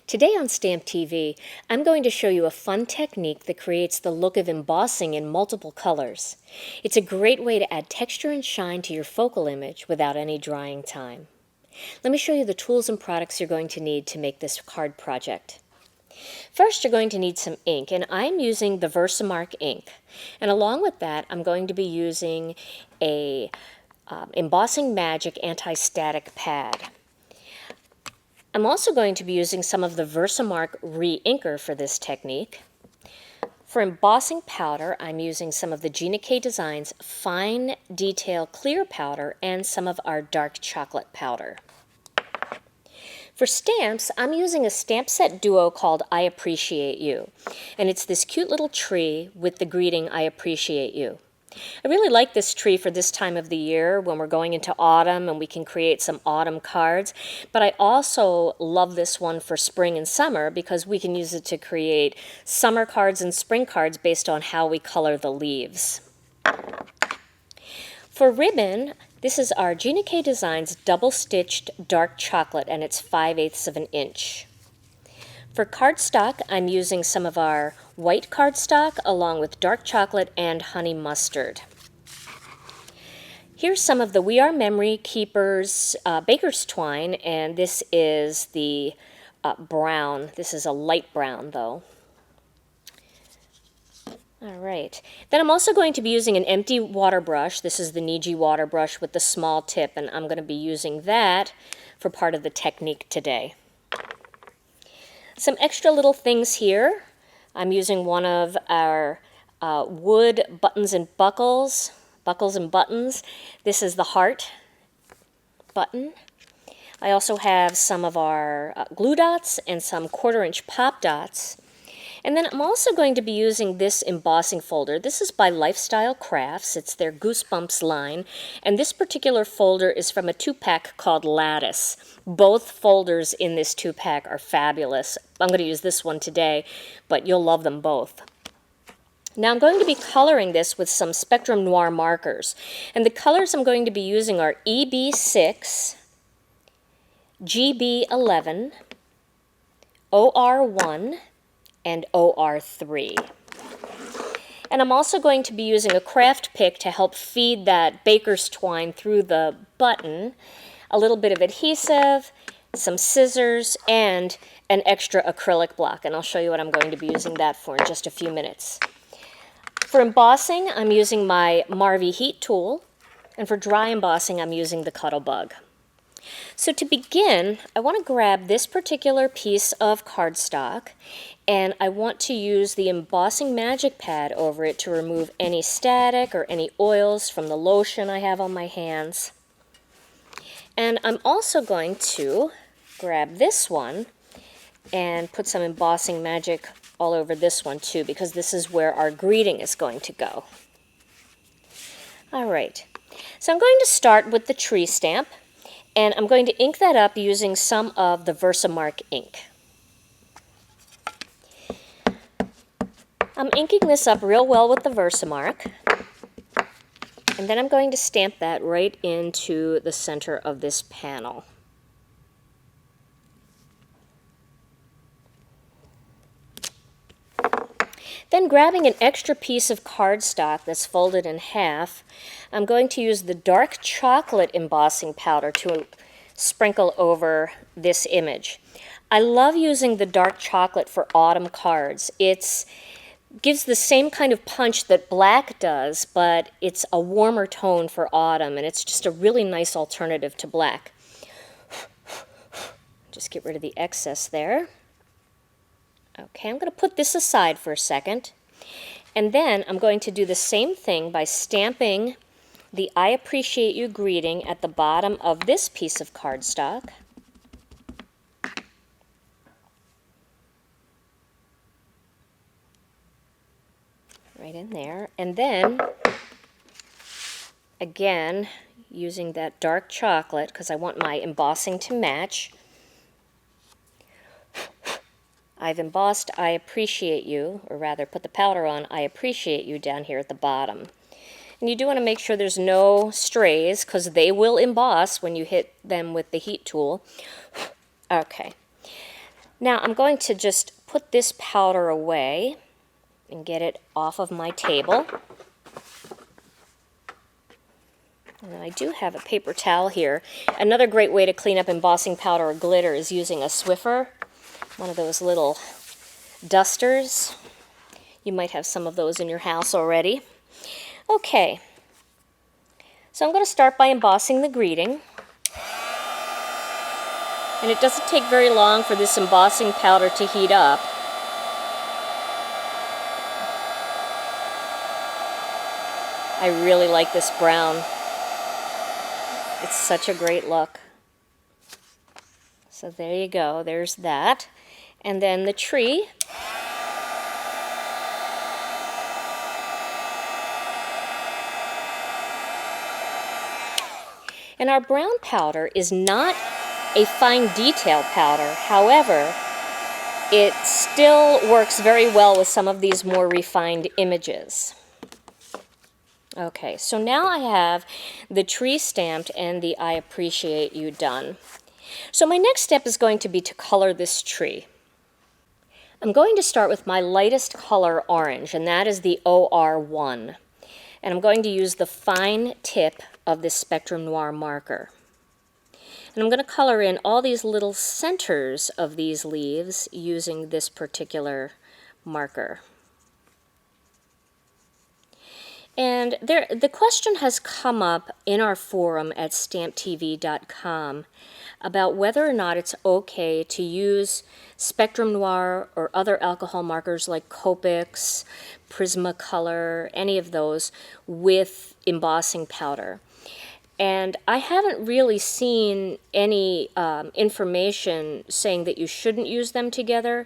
Today on Stamp TV, I'm going to show you a fun technique that creates the look of embossing in multiple colors. It's a great way to add texture and shine to your focal image without any drying time. Let me show you the tools and products you're going to need to make this card project. First, you're going to need some ink, and I'm using the VersaMark ink. And along with that, I'm going to be using a Embossing Magic anti-static pad. I'm also going to be using some of the VersaMark reinker for this technique. For embossing powder, I'm using some of the Gina Design's fine detail clear powder and some of our dark chocolate powder. For stamps, I'm using a stamp set duo called I Appreciate You, and it's this cute little tree with the greeting, I appreciate you. I really like this tree for this time of the year when we're going into autumn and we can create some autumn cards, but I also love this one for spring and summer because we can use it to create summer cards and spring cards based on how we color the leaves. For ribbon, this is our Gina Design's double-stitched dark chocolate, and it's 5/8 of an inch. For cardstock, I'm using some of our white cardstock along with dark chocolate and honey mustard. Here's some of the We Are Memory Keepers baker's twine, and this is the brown. This is a light brown, though. All right. Then I'm also going to be using an empty water brush. This is the Niji Water Brush with the small tip, and I'm going to be using that for part of the technique today. Some extra little things here. I'm using one of our wood buttons and buckles and buttons. This is the heart button. I also have some of our glue dots and some 1/4-inch pop dots. And then I'm also going to be using this embossing folder. This is by Lifestyle Crafts. It's their Goosebumps line. And this particular folder is from a 2-pack called Lattice. Both folders in this 2-pack are fabulous. I'm going to use this one today, but you'll love them both. Now I'm going to be coloring this with some Spectrum Noir markers. And the colors I'm going to be using are EB6, GB11, OR1, and OR3. And I'm also going to be using a craft pick to help feed that baker's twine through the button, a little bit of adhesive, some scissors, and an extra acrylic block. And I'll show you what I'm going to be using that for in just a few minutes. For embossing, I'm using my Marvy heat tool, and for dry embossing, I'm using the Cuttlebug. So to begin, I want to grab this particular piece of cardstock, and I want to use the Embossing Magic Pad over it to remove any static or any oils from the lotion I have on my hands. And I'm also going to grab this one and put some Embossing Magic all over this one too, because this is where our greeting is going to go. All right, so I'm going to start with the tree stamp. And I'm going to ink that up using some of the VersaMark ink. I'm inking this up real well with the VersaMark. And then I'm going to stamp that right into the center of this panel. Then grabbing an extra piece of cardstock that's folded in half, I'm going to use the dark chocolate embossing powder to sprinkle over this image. I love using the dark chocolate for autumn cards. It gives the same kind of punch that black does, but it's a warmer tone for autumn, and it's just a really nice alternative to black. Just get rid of the excess there. Okay, I'm going to put this aside for a second, and then I'm going to do the same thing by stamping the I Appreciate You greeting at the bottom of this piece of cardstock. Right in there, and then, again, using that dark chocolate, because I want my embossing to match, I've embossed I Appreciate You, or rather put the powder on I Appreciate You down here at the bottom. And you do want to make sure there's no strays, because they will emboss when you hit them with the heat tool. Okay. Now I'm going to just put this powder away and get it off of my table. And I do have a paper towel here. Another great way to clean up embossing powder or glitter is using a Swiffer, one of those little dusters. You might have some of those in your house already. Okay, so I'm going to start by embossing the greeting. And it doesn't take very long for this embossing powder to heat up. I really like this brown. It's such a great look. So there you go, there's that. And then the tree. And our brown powder is not a fine detail powder. However, it still works very well with some of these more refined images. Okay, so now I have the tree stamped and the I appreciate you done. So my next step is going to be to color this tree. I'm going to start with my lightest color orange, and that is the OR1. And I'm going to use the fine tip of this Spectrum Noir marker. And I'm going to color in all these little centers of these leaves using this particular marker. And the question has come up in our forum at stamptv.com about whether or not it's okay to use Spectrum Noir or other alcohol markers like Copics, Prismacolor, any of those with embossing powder. And I haven't really seen any information saying that you shouldn't use them together.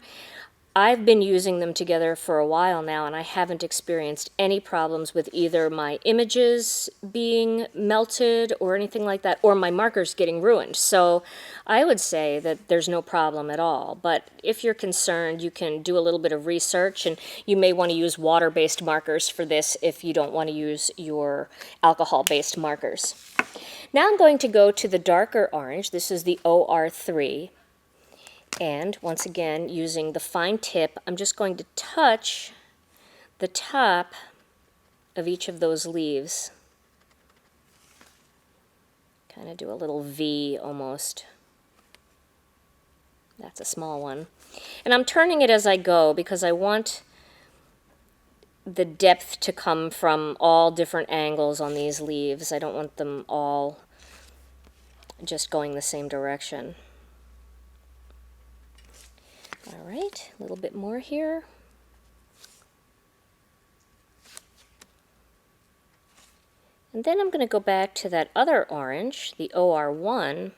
I've been using them together for a while now, and I haven't experienced any problems with either my images being melted or anything like that, or my markers getting ruined. So I would say that there's no problem at all. But if you're concerned, you can do a little bit of research, and you may want to use water-based markers for this if you don't want to use your alcohol-based markers. Now I'm going to go to the darker orange. This is the OR3. And once again, using the fine tip, I'm just going to touch the top of each of those leaves. Kind of do a little V almost. That's a small one. And I'm turning it as I go because I want the depth to come from all different angles on these leaves. I don't want them all just going the same direction. All right, a little bit more here. And then I'm going to go back to that other orange, the OR1,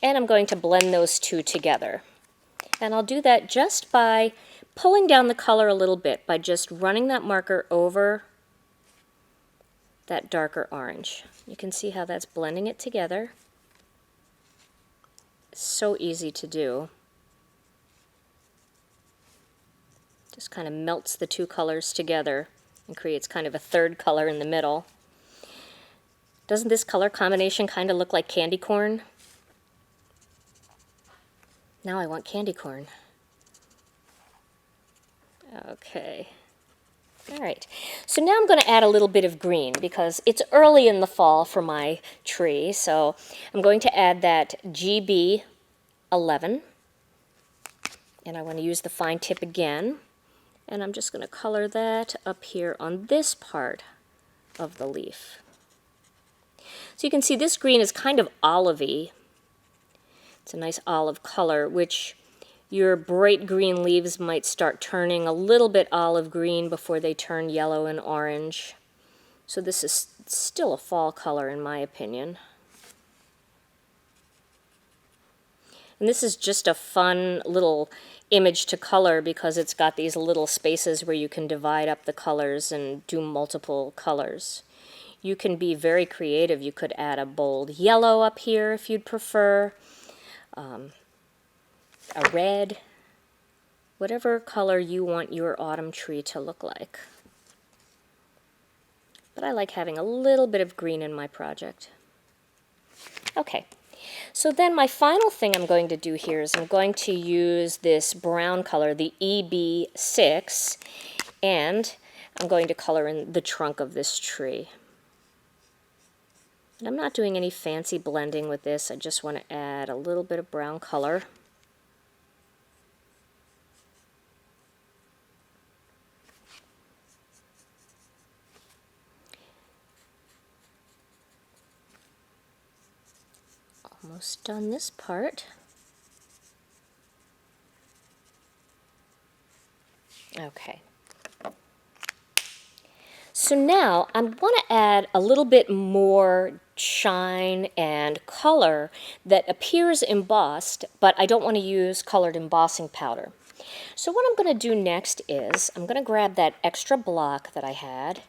and I'm going to blend those two together. And I'll do that just by pulling down the color a little bit, by just running that marker over that darker orange. You can see how that's blending it together. It's so easy to do. Just kind of melts the two colors together and creates kind of a third color in the middle. Doesn't this color combination kind of look like candy corn? Now I want candy corn. Okay. All right. So now I'm going to add a little bit of green because it's early in the fall for my tree. So I'm going to add that GB11. And I want to use the fine tip again. And I'm just going to color that up here on this part of the leaf. So you can see this green is kind of olivey. It's a nice olive color, which your bright green leaves might start turning a little bit olive green before they turn yellow and orange. So this is still a fall color in my opinion. And this is just a fun little image to color because it's got these little spaces where you can divide up the colors and do multiple colors. You can be very creative. You could add a bold yellow up here if you'd prefer, a red, whatever color you want your autumn tree to look like. But I like having a little bit of green in my project. Okay, So then my final thing I'm going to do here is I'm going to use this brown color, the EB6, and I'm going to color in the trunk of this tree. And I'm not doing any fancy blending with this. I just want to add a little bit of brown color. Almost done this part. Okay. So now I want to add a little bit more shine and color that appears embossed, but I don't want to use colored embossing powder. So what I'm going to do next is I'm going to grab that extra block that I had,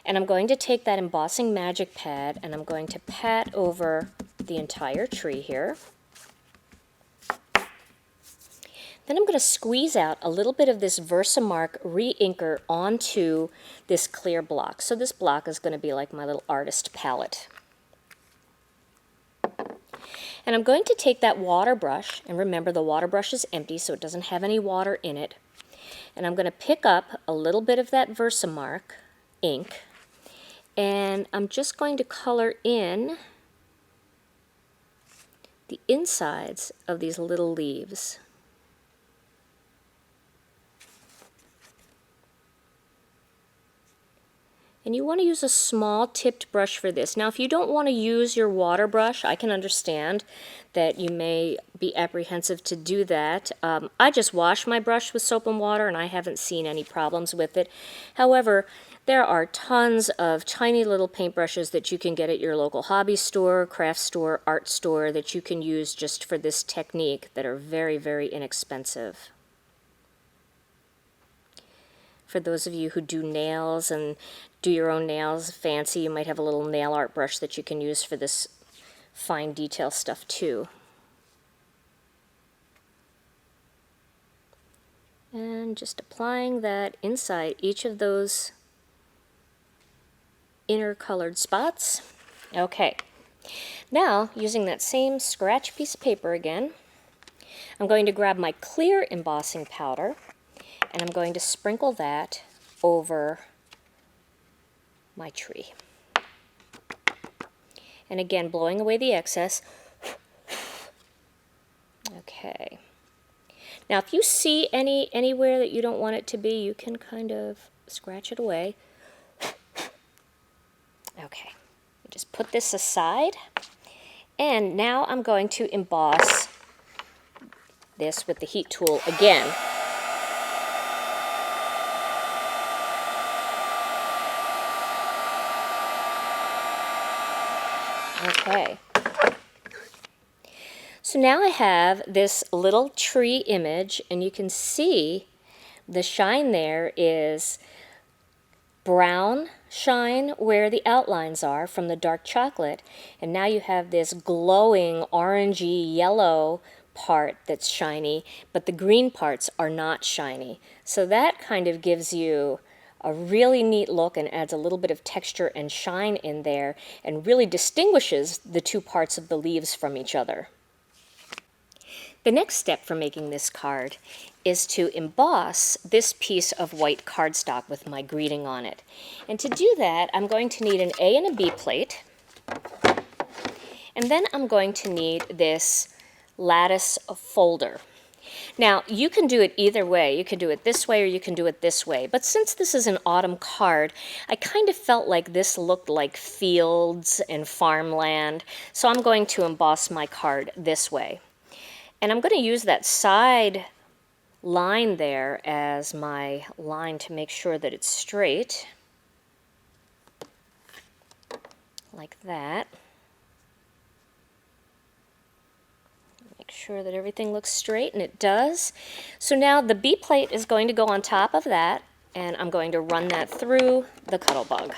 and I'm going to take that embossing magic pad and I'm going to pat over the entire tree here. Then I'm going to squeeze out a little bit of this VersaMark reinker onto this clear block. So this block is going to be like my little artist palette. And I'm going to take that water brush, and remember the water brush is empty so it doesn't have any water in it. And I'm going to pick up a little bit of that VersaMark ink, and I'm just going to color in the insides of these little leaves. And you want to use a small tipped brush for this. Now, if you don't want to use your water brush, I can understand that you may be apprehensive to do that. I just wash my brush with soap and water, and I haven't seen any problems with it. However, there are tons of tiny little paintbrushes that you can get at your local hobby store, craft store, art store that you can use just for this technique that are very, very inexpensive. For those of you who do nails and do your own nails fancy, you might have a little nail art brush that you can use for this fine detail stuff too. And just applying that inside each of those inner colored spots. Okay, now using that same scratch piece of paper again, I'm going to grab my clear embossing powder and I'm going to sprinkle that over my tree. And again, blowing away the excess. Okay. Now, if you see anywhere that you don't want it to be, you can kind of scratch it away. Okay. Just put this aside. And now I'm going to emboss this with the heat tool again. Okay. So now I have this little tree image, and you can see the shine there is brown shine where the outlines are from the dark chocolate, and now you have this glowing orangey yellow part that's shiny, but the green parts are not shiny. So that kind of gives you a really neat look and adds a little bit of texture and shine in there and really distinguishes the two parts of the leaves from each other. The next step for making this card is to emboss this piece of white cardstock with my greeting on it. And to do that, I'm going to need an A and a B plate, and then I'm going to need this lattice folder. Now, you can do it either way. You can do it this way or you can do it this way. But since this is an autumn card, I kind of felt like this looked like fields and farmland. So I'm going to emboss my card this way. And I'm going to use that side line there as my line to make sure that it's straight. Like that. Make sure that everything looks straight, and it does. So now the B plate is going to go on top of that, and I'm going to run that through the Cuttlebug.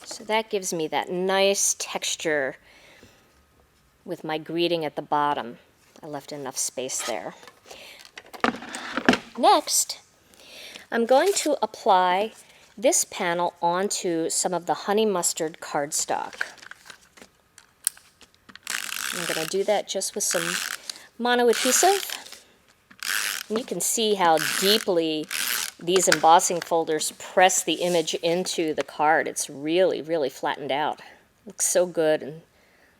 So that gives me that nice texture with my greeting at the bottom. I left enough space there. Next, I'm going to apply this panel onto some of the honey mustard cardstock. I'm going to do that just with some mono adhesive. And you can see how deeply these embossing folders press the image into the card. It's really, really flattened out. Looks so good and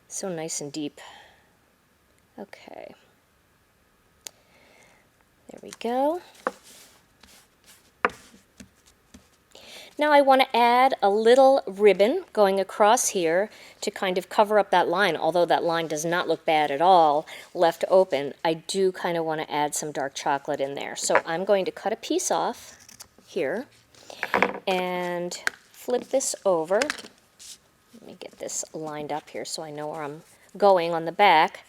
so nice and deep. Okay. There we go. Now I want to add a little ribbon going across here to kind of cover up that line. Although that line does not look bad at all left open, I do kind of want to add some dark chocolate in there. So I'm going to cut a piece off here and flip this over. Let me get this lined up here so I know where I'm going on the back.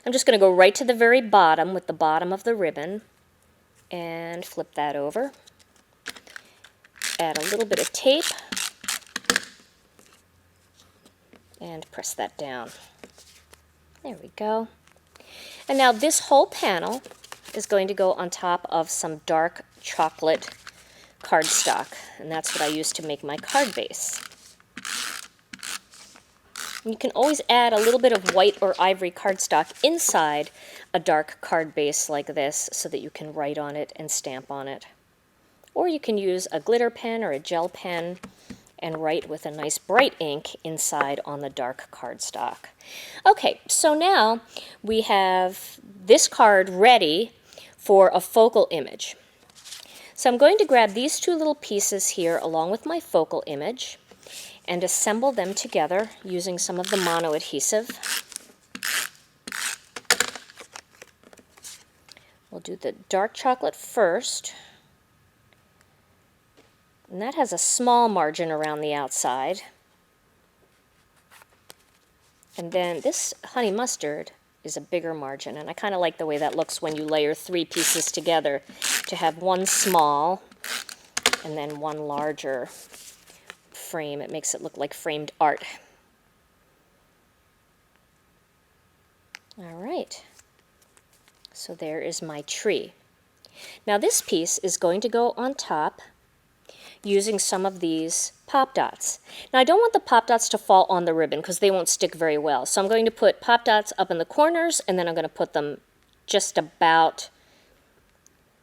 I'm just going to go right to the very bottom with the bottom of the ribbon and flip that over. Add a little bit of tape and press that down. There we go. And now this whole panel is going to go on top of some dark chocolate cardstock, and that's what I use to make my card base. And you can always add a little bit of white or ivory cardstock inside a dark card base like this so that you can write on it and stamp on it. Or you can use a glitter pen or a gel pen and write with a nice bright ink inside on the dark cardstock. Okay, so now we have this card ready for a focal image. So I'm going to grab these two little pieces here along with my focal image and assemble them together using some of the mono adhesive. We'll do the dark chocolate first. And that has a small margin around the outside. And then this honey mustard is a bigger margin, and I kind of like the way that looks when you layer three pieces together to have one small and then one larger frame. It makes it look like framed art. All right, so there is my tree. Now this piece is going to go on top using some of these pop dots. Now I don't want the pop dots to fall on the ribbon because they won't stick very well. So I'm going to put pop dots up in the corners and then I'm going to put them just about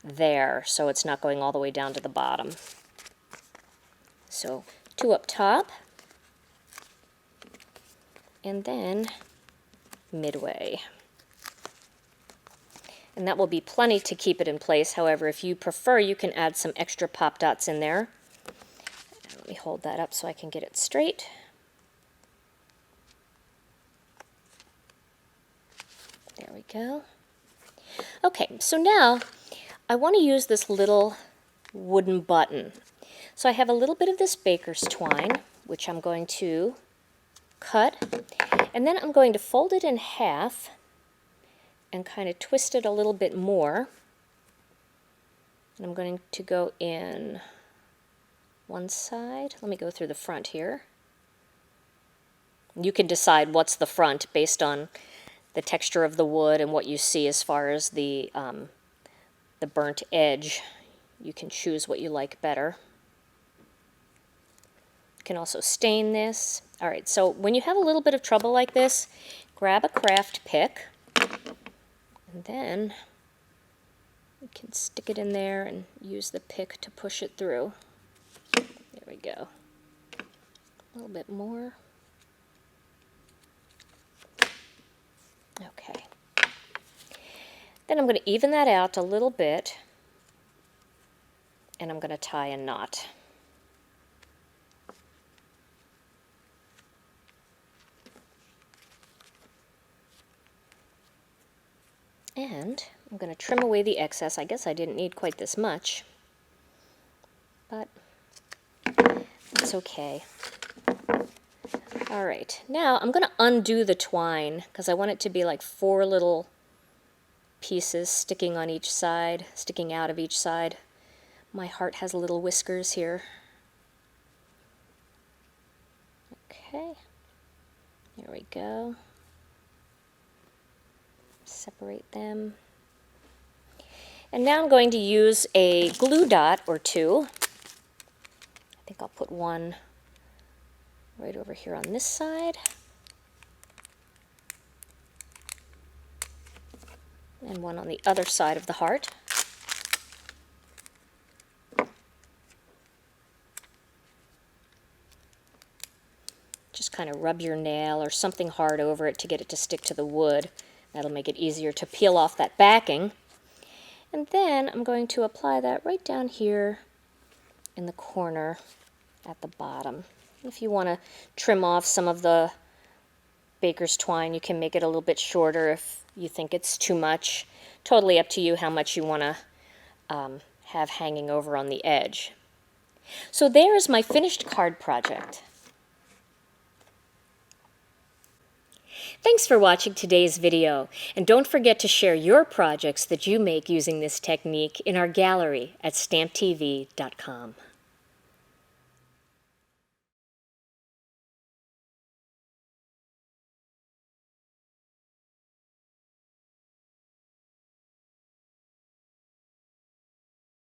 there so it's not going all the way down to the bottom. So two up top and then midway. And that will be plenty to keep it in place. However, if you prefer, you can add some extra pop dots in there. Let me hold that up so I can get it straight. There we go. Okay, so now I want to use this little wooden button. So I have a little bit of this baker's twine, which I'm going to cut, and then I'm going to fold it in half and kind of twist it a little bit more. And I'm going to go in one side. Let me go through the front here. You can decide what's the front based on the texture of the wood and what you see as far as the burnt edge. You can choose what you like better. You can also stain this. All right, so when you have a little bit of trouble like this, grab a craft pick and then you can stick it in there and use the pick to push it through. There we go. A little bit more. Okay. Then I'm going to even that out a little bit, and I'm going to tie a knot. And I'm going to trim away the excess. I guess I didn't need quite this much, but it's okay. All right, now I'm going to undo the twine because I want it to be like 4 little pieces sticking on each side, sticking out of each side. My heart has little whiskers here. Okay, there we go. Separate them. And now I'm going to use a glue dot or two. I think I'll put one right over here on this side. And one on the other side of the heart. Just kind of rub your nail or something hard over it to get it to stick to the wood. That'll make it easier to peel off that backing. And then I'm going to apply that right down here in the corner at the bottom. If you want to trim off some of the baker's twine, you can make it a little bit shorter if you think it's too much. Totally up to you how much you want to have hanging over on the edge. So there is my finished card project. Thanks for watching today's video, and don't forget to share your projects that you make using this technique in our gallery at stamptv.com.